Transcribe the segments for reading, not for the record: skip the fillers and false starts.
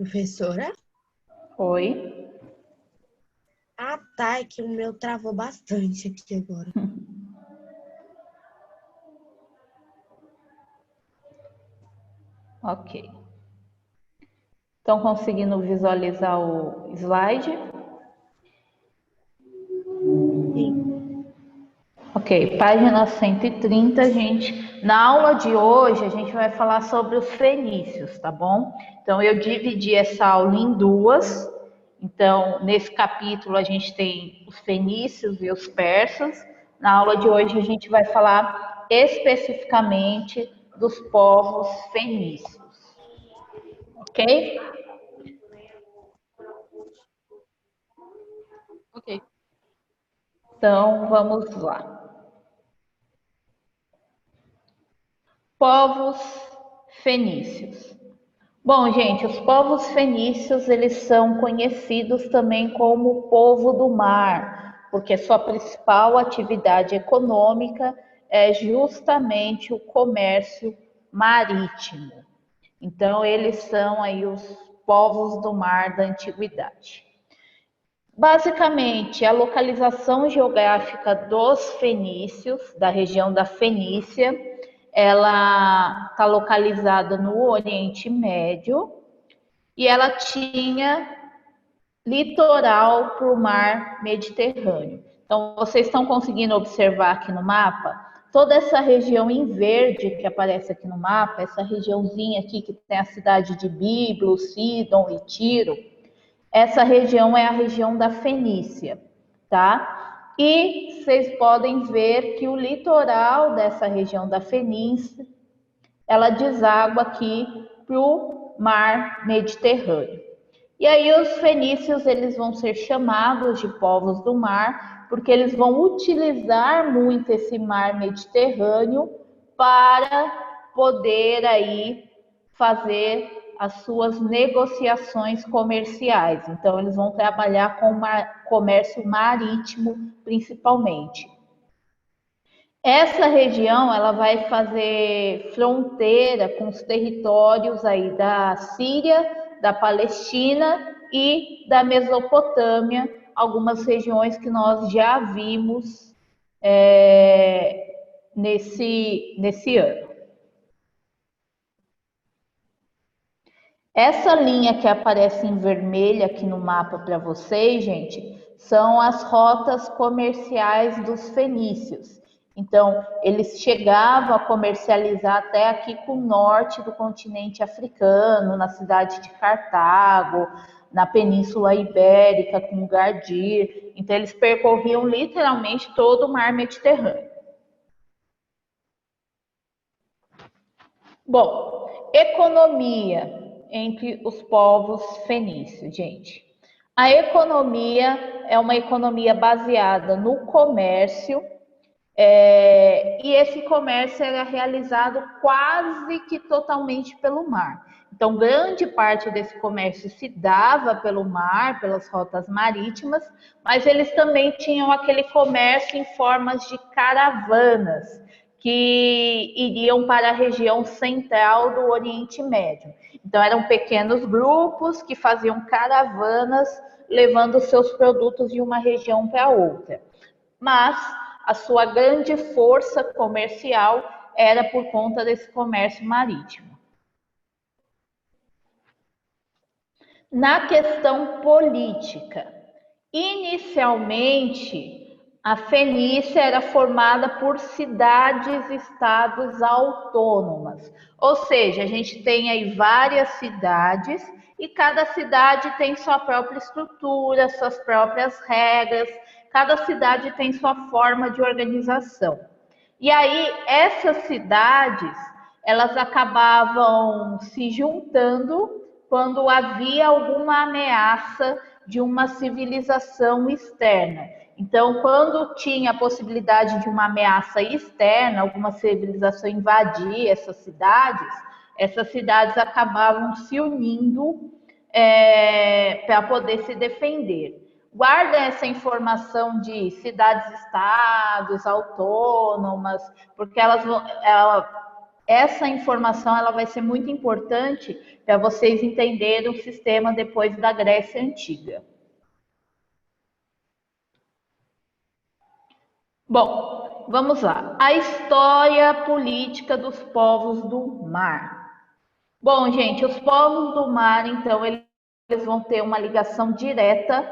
Professora? Oi. Ah, tá, é que o meu travou bastante aqui agora. Ok. Estão conseguindo visualizar o slide? Sim. Ok, página 130, gente. Na aula de hoje, a gente vai falar sobre os fenícios, tá bom? Então, eu dividi essa aula em duas. Então, nesse capítulo, a gente tem os fenícios e os persas. Na aula de hoje, a gente vai falar especificamente dos povos fenícios, ok? Ok. Então, vamos lá. Povos fenícios. Bom, gente, os povos fenícios, eles são conhecidos também como povo do mar, porque sua principal atividade econômica é justamente o comércio marítimo. Então, eles são aí os povos do mar da antiguidade. Basicamente, a localização geográfica dos fenícios, da região da Fenícia, ela está localizada no Oriente Médio e ela tinha litoral para o mar Mediterrâneo. Então, vocês estão conseguindo observar aqui no mapa? Toda essa região em verde que aparece aqui no mapa, essa regiãozinha aqui que tem a cidade de Biblos, Sidon e Tiro, essa região é a região da Fenícia, tá? E vocês podem ver que o litoral dessa região da Fenícia, ela deságua aqui para o mar Mediterrâneo. E aí os fenícios, eles vão ser chamados de povos do mar, porque eles vão utilizar muito esse mar Mediterrâneo para poder aí fazer as suas negociações comerciais. Então, eles vão trabalhar com comércio marítimo, principalmente. Essa região, ela vai fazer fronteira com os territórios aí da Síria, da Palestina e da Mesopotâmia, algumas regiões que nós já vimos nesse ano. Essa linha que aparece em vermelho aqui no mapa para vocês, gente, são as rotas comerciais dos fenícios. Então, eles chegavam a comercializar até aqui com o norte do continente africano, na cidade de Cartago, na Península Ibérica, com Gardir. Então, eles percorriam literalmente todo o mar Mediterrâneo. Bom, economia entre os povos fenícios, gente. A economia é uma economia baseada no comércio, e esse comércio era realizado quase que totalmente pelo mar. Então, grande parte desse comércio se dava pelo mar, pelas rotas marítimas, mas eles também tinham aquele comércio em formas de caravanas, que iriam para a região central do Oriente Médio. Então, eram pequenos grupos que faziam caravanas levando seus produtos de uma região para outra. Mas a sua grande força comercial era por conta desse comércio marítimo. Na questão política, inicialmente a Fenícia era formada por cidades-estados autônomas, ou seja, a gente tem aí várias cidades e cada cidade tem sua própria estrutura, suas próprias regras, cada cidade tem sua forma de organização. E aí essas cidades, elas acabavam se juntando quando havia alguma ameaça de uma civilização externa. Então, quando tinha a possibilidade de uma ameaça externa, alguma civilização invadir essas cidades acabavam se unindo para poder se defender. Guarda essa informação de cidades-estados, autônomas, porque Essa informação ela vai ser muito importante para vocês entenderem o sistema depois da Grécia Antiga. Bom, vamos lá. A história política dos povos do mar. Bom, gente, os povos do mar, então, eles vão ter uma ligação direta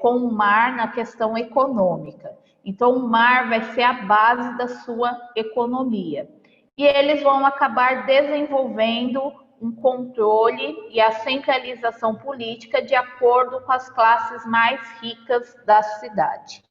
com o mar na questão econômica. Então, o mar vai ser a base da sua economia. E eles vão acabar desenvolvendo um controle e a centralização política de acordo com as classes mais ricas da cidade,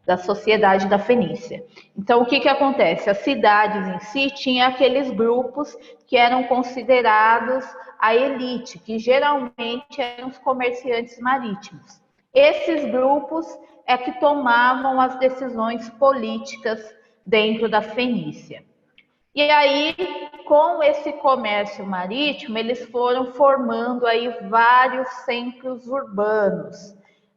da sociedade da Fenícia. Então, o que, que acontece? As cidades em si tinham aqueles grupos que eram considerados a elite, que geralmente eram os comerciantes marítimos. Esses grupos é que tomavam as decisões políticas dentro da Fenícia. E aí, com esse comércio marítimo, eles foram formando aí vários centros urbanos,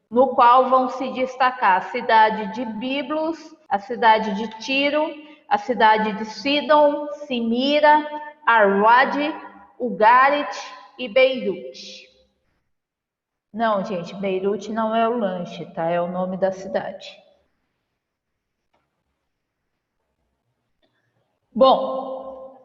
no qual vão se destacar a cidade de Biblos, a cidade de Tiro, a cidade de Sidon, Simira, Arwad, Ugarit e Beirute. Não, gente, Beirute não é o lanche, tá? É o nome da cidade. Bom,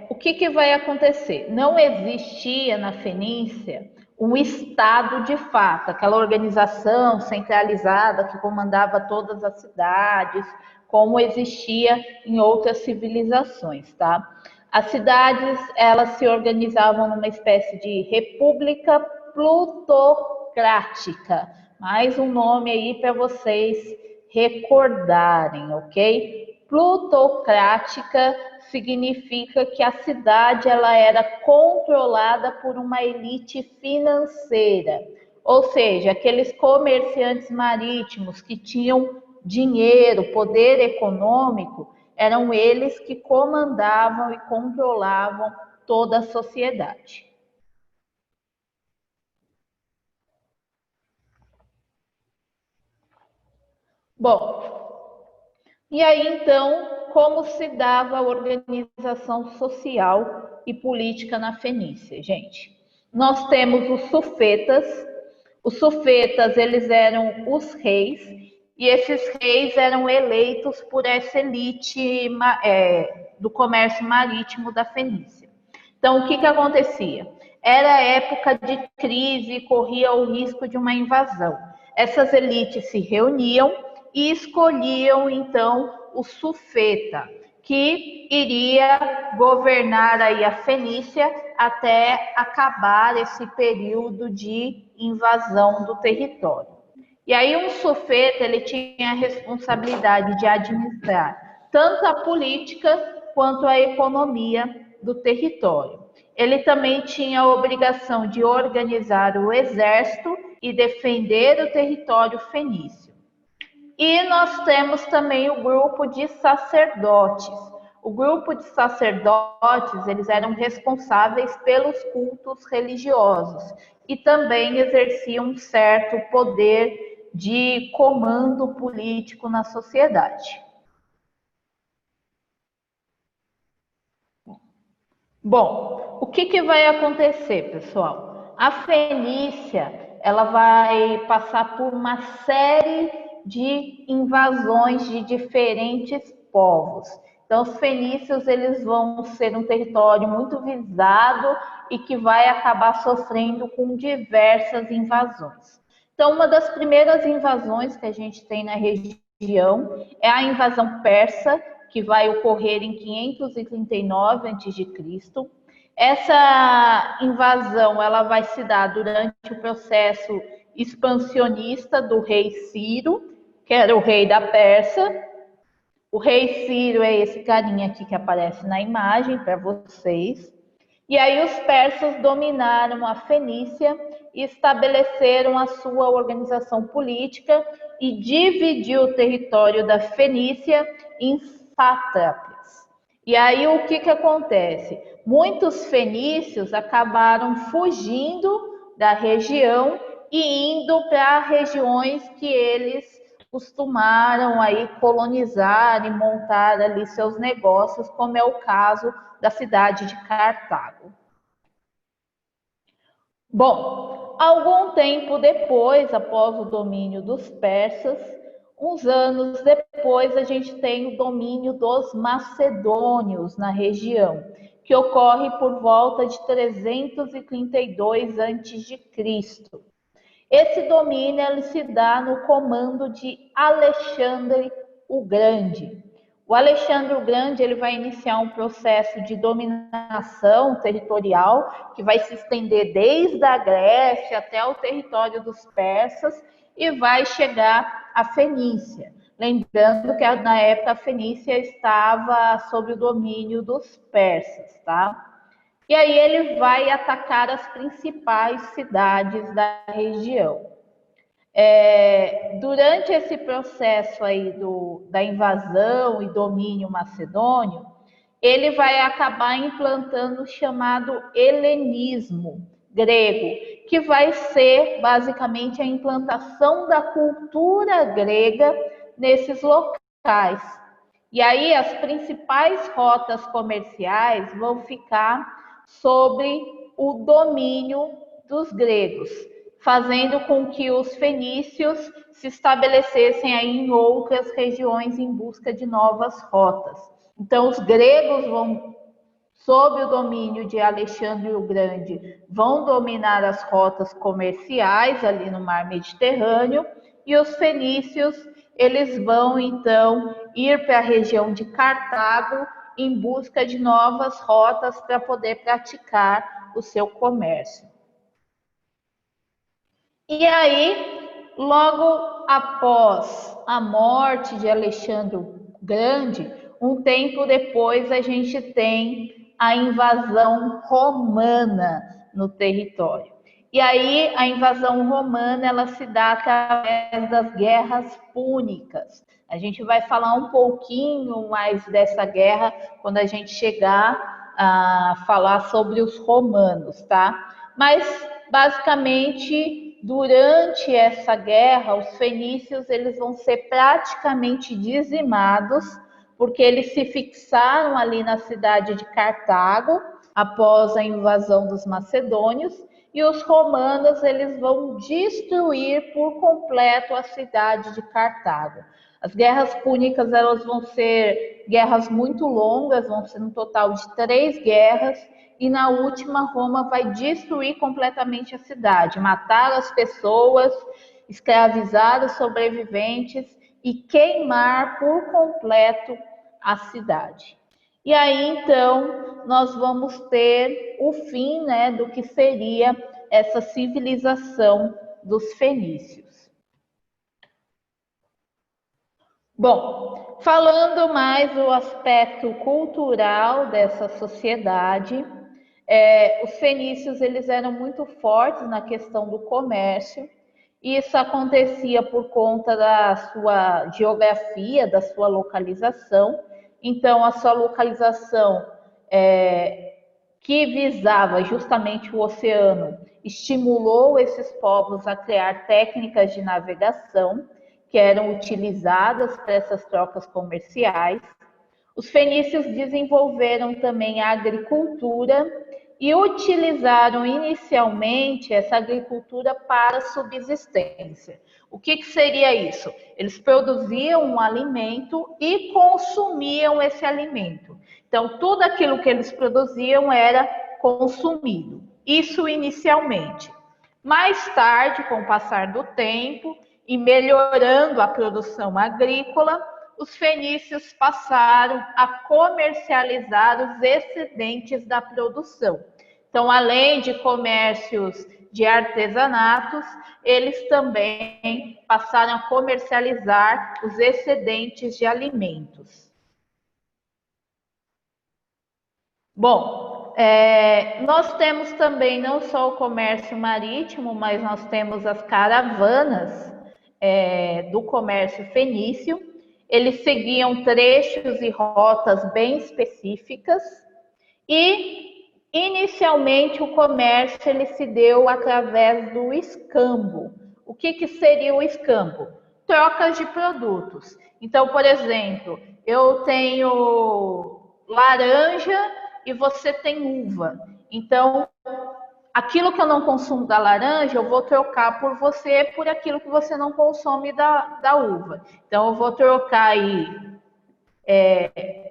o que vai acontecer? Não existia na Fenícia um Estado de fato, aquela organização centralizada que comandava todas as cidades, como existia em outras civilizações, tá? As cidades, elas se organizavam numa espécie de república plutocrática. Mais um nome aí para vocês recordarem, ok? Plutocrática significa que a cidade ela era controlada por uma elite financeira, ou seja, aqueles comerciantes marítimos que tinham dinheiro, poder econômico, eram eles que comandavam e controlavam toda a sociedade. Bom, e aí então, como se dava a organização social e política na Fenícia, gente? Nós temos os sufetas. Os sufetas, eles eram os reis, e esses reis eram eleitos por essa elite do comércio marítimo da Fenícia. Então, o que acontecia? Era época de crise e corria o risco de uma invasão. Essas elites se reuniam e escolhiam, então, o sufeta, que iria governar aí a Fenícia até acabar esse período de invasão do território. E aí um sufeta, ele tinha a responsabilidade de administrar tanto a política quanto a economia do território. Ele também tinha a obrigação de organizar o exército e defender o território fenício. E nós temos também o grupo de sacerdotes. O grupo de sacerdotes, eles eram responsáveis pelos cultos religiosos e também exerciam um certo poder de comando político na sociedade. Bom, o que vai acontecer, pessoal? A Fenícia, ela vai passar por uma série de invasões de diferentes povos. Então, os fenícios, eles vão ser um território muito visado e que vai acabar sofrendo com diversas invasões. Então, uma das primeiras invasões que a gente tem na região é a invasão persa, que vai ocorrer em 539 a.C. Essa invasão ela vai se dar durante o processo expansionista do rei Ciro, que era o rei da Pérsia. O rei Ciro é esse carinha aqui que aparece na imagem para vocês. E aí os persas dominaram a Fenícia e estabeleceram a sua organização política e dividiu o território da Fenícia em sátrapas. E aí o que acontece? Muitos fenícios acabaram fugindo da região e indo para regiões que eles costumaram aí colonizar e montar ali seus negócios, como é o caso da cidade de Cartago. Bom, algum tempo depois, após o domínio dos persas, uns anos depois, a gente tem o domínio dos macedônios na região, que ocorre por volta de 332 a.C. Esse domínio ele se dá no comando de Alexandre o Grande. O Alexandre o Grande ele vai iniciar um processo de dominação territorial que vai se estender desde a Grécia até o território dos persas e vai chegar à Fenícia. Lembrando que na época a Fenícia estava sob o domínio dos persas, tá? E aí ele vai atacar as principais cidades da região. Durante esse processo aí da invasão e domínio macedônio, ele vai acabar implantando o chamado helenismo grego, que vai ser basicamente a implantação da cultura grega nesses locais. E aí as principais rotas comerciais vão ficar sobre o domínio dos gregos, fazendo com que os fenícios se estabelecessem aí em outras regiões em busca de novas rotas. Então, os gregos vão, sob o domínio de Alexandre o Grande, vão dominar as rotas comerciais ali no mar Mediterrâneo, e os fenícios, eles vão então ir para a região de Cartago em busca de novas rotas para poder praticar o seu comércio. E aí, logo após a morte de Alexandre o Grande, um tempo depois a gente tem a invasão romana no território. E aí a invasão romana ela se dá através das guerras púnicas. A gente vai falar um pouquinho mais dessa guerra quando a gente chegar a falar sobre os romanos, tá? Mas basicamente durante essa guerra, os fenícios eles vão ser praticamente dizimados, porque eles se fixaram ali na cidade de Cartago, após a invasão dos macedônios, e os romanos eles vão destruir por completo a cidade de Cartago. As guerras púnicas elas vão ser guerras muito longas, vão ser um total de 3 guerras, e na última Roma vai destruir completamente a cidade, matar as pessoas, escravizar os sobreviventes e queimar por completo a cidade. E aí então nós vamos ter o fim, né, do que seria essa civilização dos fenícios. Bom, falando mais do aspecto cultural dessa sociedade, os fenícios eles eram muito fortes na questão do comércio. Isso acontecia por conta da sua geografia, da sua localização. Então, a sua localização que visava justamente o oceano estimulou esses povos a criar técnicas de navegação que eram utilizadas para essas trocas comerciais. Os fenícios desenvolveram também a agricultura e utilizaram inicialmente essa agricultura para subsistência. O que seria isso? Eles produziam um alimento e consumiam esse alimento. Então, tudo aquilo que eles produziam era consumido. Isso inicialmente. Mais tarde, com o passar do tempo e melhorando a produção agrícola, os fenícios passaram a comercializar os excedentes da produção. Então, além de comércios de artesanatos, eles também passaram a comercializar os excedentes de alimentos. Bom, nós temos também não só o comércio marítimo, mas nós temos as caravanas do comércio fenício. Eles seguiam trechos e rotas bem específicas e, inicialmente, o comércio ele se deu através do escambo. O que seria o escambo? trocas de produtos. Então, por exemplo, eu tenho laranja e você tem uva. Então, aquilo que eu não consumo da laranja, eu vou trocar por você por aquilo que você não consome da uva. Então, eu vou trocar aí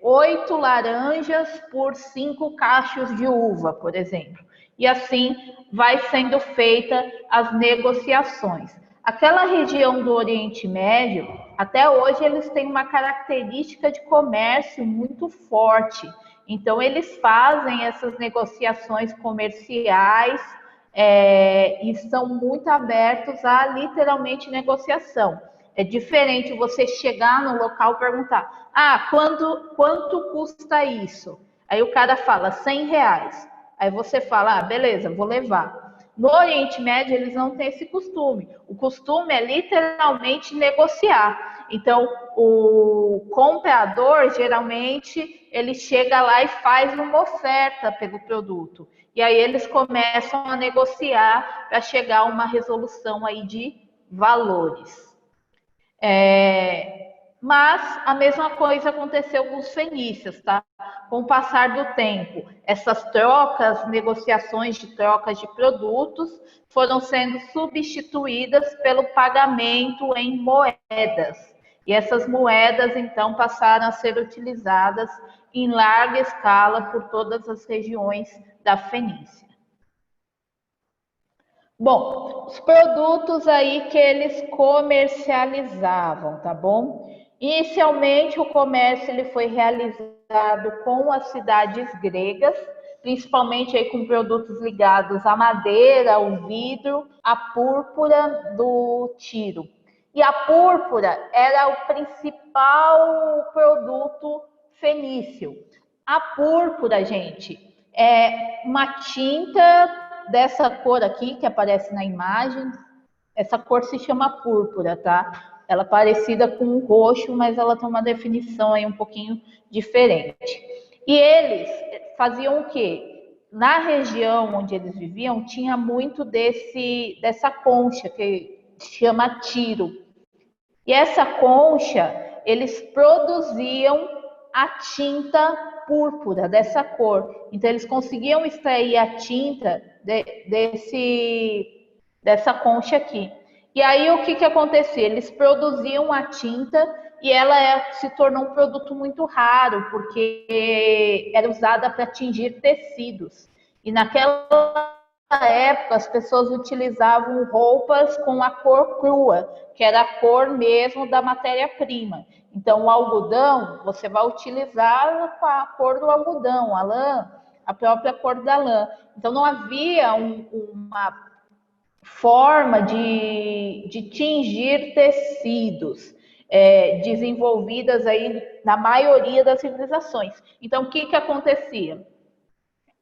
8 laranjas por 5 cachos de uva, por exemplo. E assim vai sendo feita as negociações. Aquela região do Oriente Médio, até hoje eles têm uma característica de comércio muito forte. Então eles fazem essas negociações comerciais e estão muito abertos a literalmente negociação. É diferente você chegar no local e perguntar: ah, quanto custa isso? Aí o cara fala R$ 100. Aí você fala: ah, beleza, vou levar. No Oriente Médio, eles não têm esse costume. O costume é literalmente negociar. Então, o comprador, geralmente, ele chega lá e faz uma oferta pelo produto. E aí eles começam a negociar para chegar a uma resolução aí de valores. Mas a mesma coisa aconteceu com os fenícios, tá? Com o passar do tempo, essas trocas, negociações de trocas de produtos foram sendo substituídas pelo pagamento em moedas. E essas moedas, então, passaram a ser utilizadas em larga escala por todas as regiões da Fenícia. Bom, os produtos aí que eles comercializavam, tá bom? Inicialmente o comércio ele foi realizado com as cidades gregas, principalmente aí com produtos ligados à madeira, ao vidro, à púrpura do Tiro. E a púrpura era o principal produto fenício. A púrpura, gente, é uma tinta dessa cor aqui que aparece na imagem. Essa cor se chama púrpura, tá? Ela é parecida com o roxo, mas ela tem uma definição aí um pouquinho diferente. E eles faziam o quê? Na região onde eles viviam, tinha muito dessa concha que se chama tiro. E essa concha, eles produziam a tinta púrpura dessa cor. Então, eles conseguiam extrair a tinta dessa concha aqui. E aí, o que acontecia? Eles produziam a tinta e ela se tornou um produto muito raro, porque era usada para tingir tecidos. E naquela época, as pessoas utilizavam roupas com a cor crua, que era a cor mesmo da matéria-prima. Então, o algodão, você vai utilizar com a cor do algodão, a lã, a própria cor da lã. Então, não havia uma forma de tingir tecidos desenvolvidas aí na maioria das civilizações. Então, o que acontecia?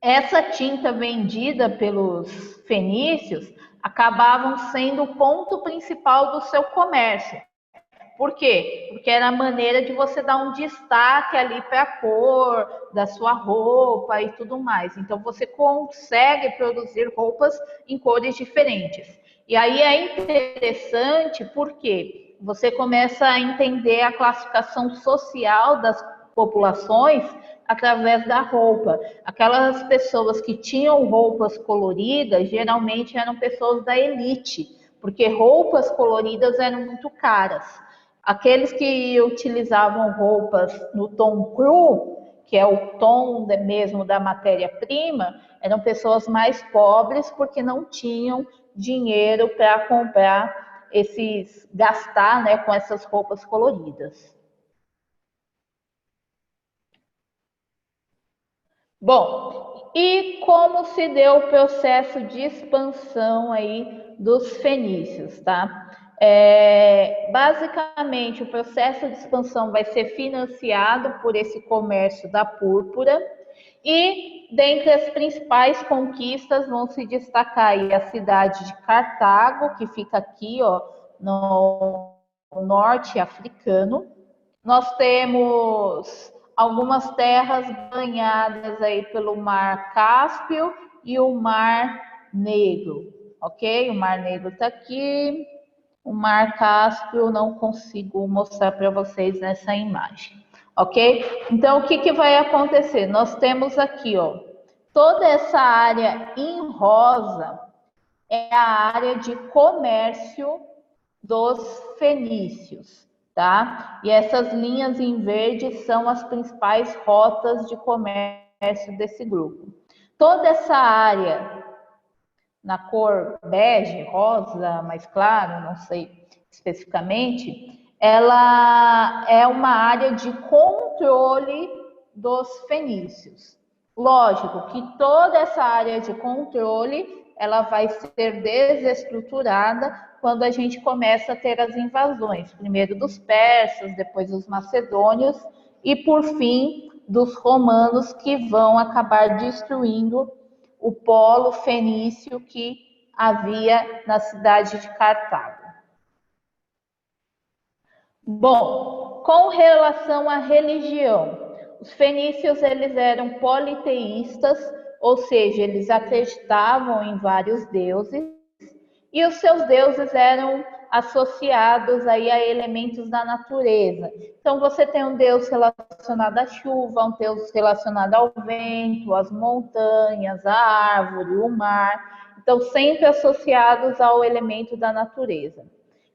Essa tinta vendida pelos fenícios acabavam sendo o ponto principal do seu comércio. Por quê? Porque era a maneira de você dar um destaque ali para a cor da sua roupa e tudo mais. Então você consegue produzir roupas em cores diferentes. E aí é interessante porque você começa a entender a classificação social das populações através da roupa. Aquelas pessoas que tinham roupas coloridas geralmente eram pessoas da elite, porque roupas coloridas eram muito caras. Aqueles que utilizavam roupas no tom cru, que é o tom mesmo da matéria-prima, eram pessoas mais pobres porque não tinham dinheiro para comprar gastar, né, com essas roupas coloridas. Bom, e como se deu o processo de expansão aí dos fenícios, tá? Basicamente, o processo de expansão vai ser financiado por esse comércio da púrpura e, dentre as principais conquistas, vão se destacar aí a cidade de Cartago, que fica aqui, ó, no norte africano. Nós temos algumas terras banhadas aí pelo Mar Cáspio e o Mar Negro, ok? O Mar Negro está aqui. O Mar Castro eu não consigo mostrar para vocês nessa imagem, ok? Então, o que, que vai acontecer? Nós temos aqui, ó, toda essa área em rosa é a área de comércio dos fenícios, tá? E essas linhas em verde são as principais rotas de comércio desse grupo. Toda essa área na cor bege, rosa, mais claro, não sei especificamente, ela é uma área de controle dos fenícios. Lógico que toda essa área de controle ela vai ser desestruturada quando a gente começa a ter as invasões, primeiro dos persas, depois dos macedônios e por fim dos romanos que vão acabar destruindo o polo fenício que havia na cidade de Cartago. Bom, com relação à religião, os fenícios eles eram politeístas, ou seja, eles acreditavam em vários deuses e os seus deuses eram associados aí a elementos da natureza. Então você tem um deus relacionado à chuva, um deus relacionado ao vento, às montanhas, à árvore, o mar. Então sempre associados ao elemento da natureza.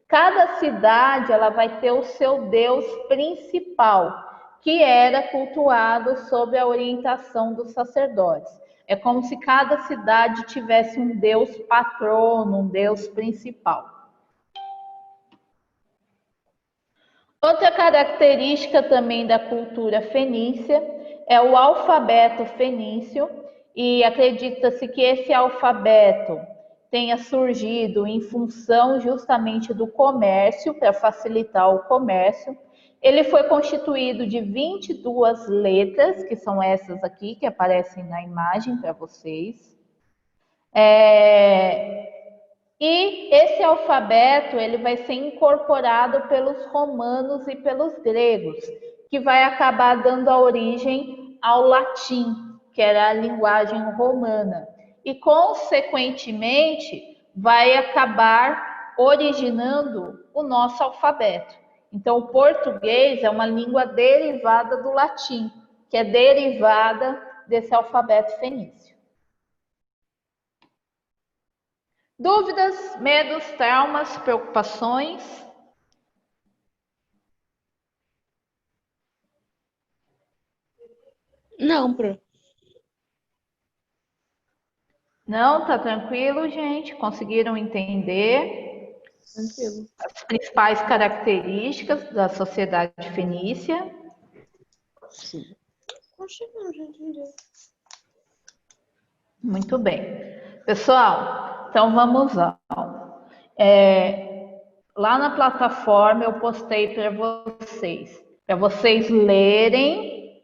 Cada cidade ela vai ter o seu deus principal, que era cultuado sob a orientação dos sacerdotes. É como se cada cidade tivesse um deus patrono, um deus principal. Outra característica também da cultura fenícia é o alfabeto fenício, e acredita-se que esse alfabeto tenha surgido em função justamente do comércio, para facilitar o comércio. Ele foi constituído de 22 letras, que são essas aqui, que aparecem na imagem para vocês. E esse alfabeto ele vai ser incorporado pelos romanos e pelos gregos, que vai acabar dando a origem ao latim, que era a linguagem romana. E, consequentemente, vai acabar originando o nosso alfabeto. Então, o português é uma língua derivada do latim, que é derivada desse alfabeto fenício. Dúvidas, medos, traumas, preocupações? Não, pro. Não, tá tranquilo, gente? Conseguiram entender Tranquilo. as principais características da sociedade fenícia? Sim. Poxa, não, já entendi. Muito bem. Pessoal, então vamos lá. Lá na plataforma eu postei para vocês lerem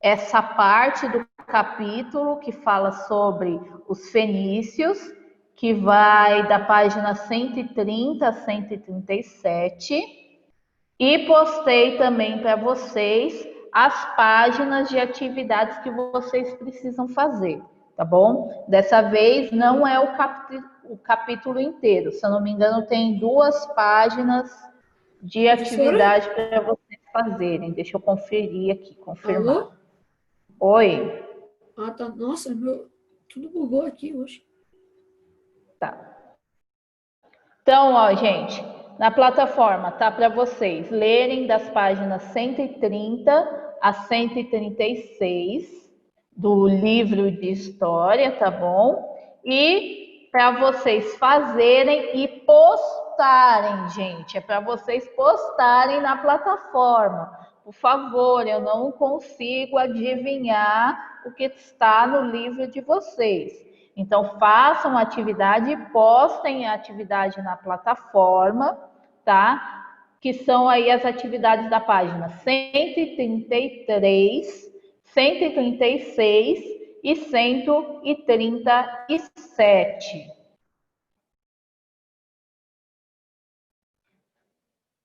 essa parte do capítulo que fala sobre os fenícios, que vai da página 130 a 137, e postei também para vocês as páginas de atividades que vocês precisam fazer, tá bom? Dessa vez não é o capítulo inteiro, se eu não me engano tem 2 páginas de atividade para vocês fazerem. Deixa eu conferir aqui, confirmar. Alô? Oi. Ah, tá. Nossa, tudo bugou aqui hoje. Tá. Então, ó, gente, na plataforma tá para vocês lerem das páginas 130 a 136 do livro de história, tá bom? E para vocês fazerem e postarem, gente, é para vocês postarem na plataforma. Por favor, eu não consigo adivinhar o que está no livro de vocês. Então, façam a atividade e postem a atividade na plataforma, tá? Que são aí as atividades da página 133, 136 e 137.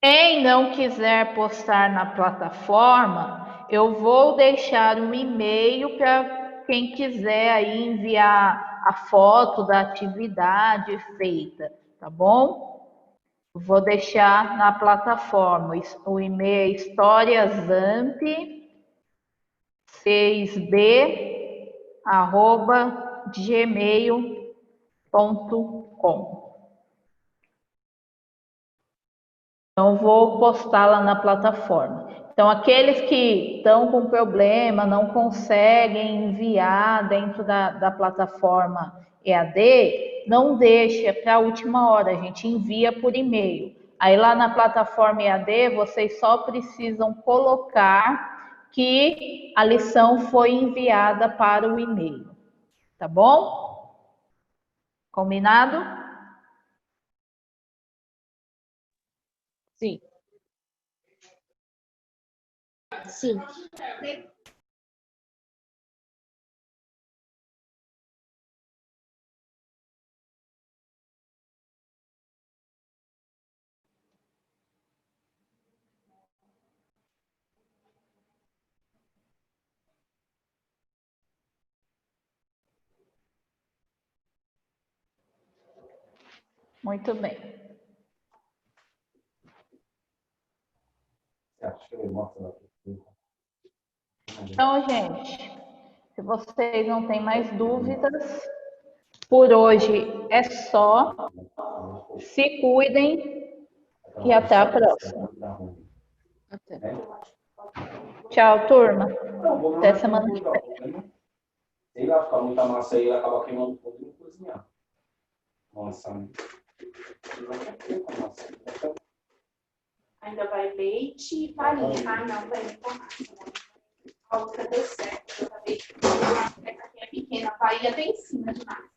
Quem não quiser postar na plataforma, eu vou deixar um e-mail para quem quiser aí enviar a foto da atividade feita, tá bom? Vou deixar na plataforma o e-mail historiasamp6b@gmail.com. Então, vou postar lá na plataforma. Então, aqueles que estão com problema, não conseguem enviar dentro da plataforma EAD, não deixa para a última hora, a gente envia por e-mail. Aí lá na plataforma EAD, vocês só precisam colocar que a lição foi enviada para o e-mail. Tá bom? Combinado? Sim. Sim. Muito bem. Então, gente, se vocês não têm mais dúvidas, por hoje é só. Se cuidem e até a próxima. Até. Tchau, turma. Até semana que vem. Se ele vai ficar muita massa aí, ele acaba queimando tudo e não cozinhar. Nossa. Ainda vai leite e farinha. Ah, não, vai com massa. A outra deu certo. Eu acabei de fazer uma é pequena. A farinha tem em cima de massa.